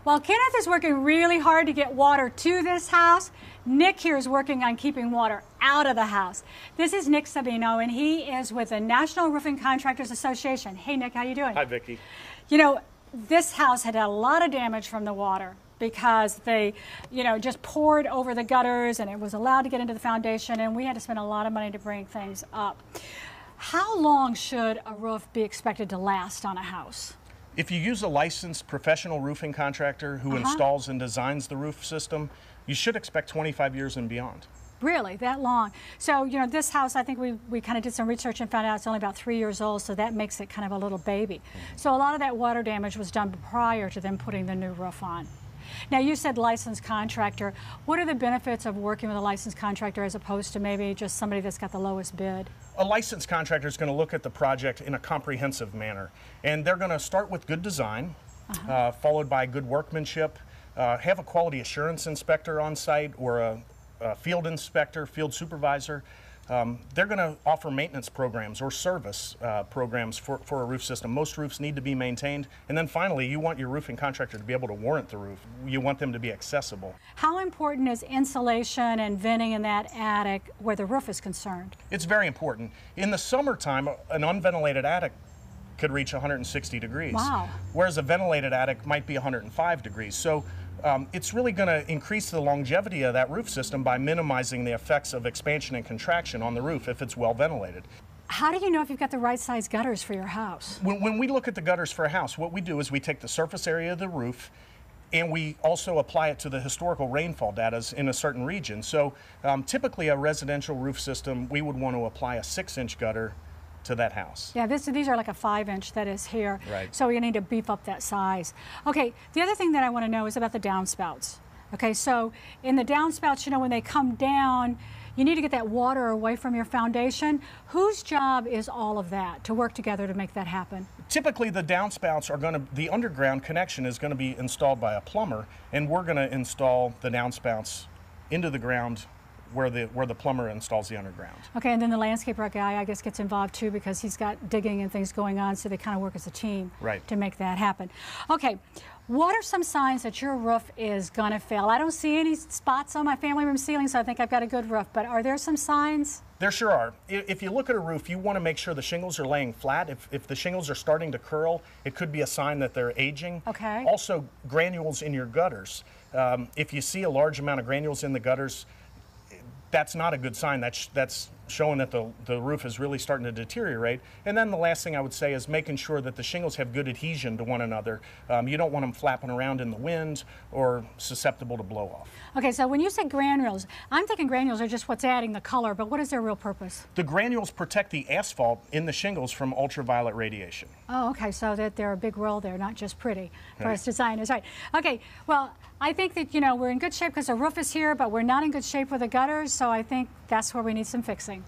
While Kenneth is working really hard to get water to this house, Nick here is working on keeping water out of the house. This is Nick Sabino, and he is with the National Roofing Contractors Association. Hey, Nick, how you doing? Hi, Vicki. You know, this house had a lot of damage from the water because they, just poured over the gutters, and it was allowed to get into the foundation, and we had to spend a lot of money to bring things up. How long should a roof be expected to last on a house? If you use a licensed professional roofing contractor who installs and designs the roof system, you should expect 25 years and beyond. Really, that long? So, this house, I think we kind of did some research and found out it's only about 3 years old, so that makes it kind of a little baby. So a lot of that water damage was done prior to them putting the new roof on. Now, you said licensed contractor. What are the benefits of working with a licensed contractor as opposed to maybe just somebody that's got the lowest bid? A licensed contractor is going to look at the project in a comprehensive manner, and they're going to start with good design, followed by good workmanship, have a quality assurance inspector on site or a field inspector, field supervisor. They're going to offer maintenance programs or service programs for a roof system. Most roofs need to be maintained. And then finally, you want your roofing contractor to be able to warrant the roof. You want them to be accessible. How important is insulation and venting in that attic where the roof is concerned? It's very important. In the summertime, an unventilated attic could reach 160 degrees. Wow. Whereas a ventilated attic might be 105 degrees. So it's really going to increase the longevity of that roof system by minimizing the effects of expansion and contraction on the roof if it's well ventilated. How do you know if you've got the right size gutters for your house? When we look at the gutters for a house, what we do is we take the surface area of the roof and we also apply it to the historical rainfall data in a certain region. So typically a residential roof system, we would want to apply a 6-inch gutter to that house. Yeah, these are like a 5-inch that is here. Right. So you need to beef up that size. Okay, the other thing that I want to know is about the downspouts. Okay, so in the downspouts, when they come down, you need to get that water away from your foundation. Whose job is all of that to work together to make that happen? Typically the downspouts are the underground connection is going to be installed by a plumber, and we're going to install the downspouts into the ground where the plumber installs the underground. Okay, and then the landscaper guy, I guess, gets involved too because he's got digging and things going on, so they kind of work as a team to make that happen. Okay, what are some signs that your roof is gonna fail? I don't see any spots on my family room ceiling, so I think I've got a good roof, but are there some signs? There sure are. If you look at a roof, you want to make sure the shingles are laying flat. If the shingles are starting to curl, it could be a sign that they're aging. Okay. Also, granules in your gutters. If you see a large amount of granules in the gutters, that's not a good sign. That's showing that the roof is really starting to deteriorate. And then the last thing I would say is making sure that the shingles have good adhesion to one another. You don't want them flapping around in the wind or susceptible to blow off. Okay, so when you say granules, I'm thinking granules are just what's adding the color, but what is their real purpose? The granules protect the asphalt in the shingles from ultraviolet radiation. Oh, okay, so that they're a big role there, not just pretty for us designers, right? Okay, well, I think that, we're in good shape because the roof is here, but we're not in good shape with the gutters, so I think that's where we need some fixing.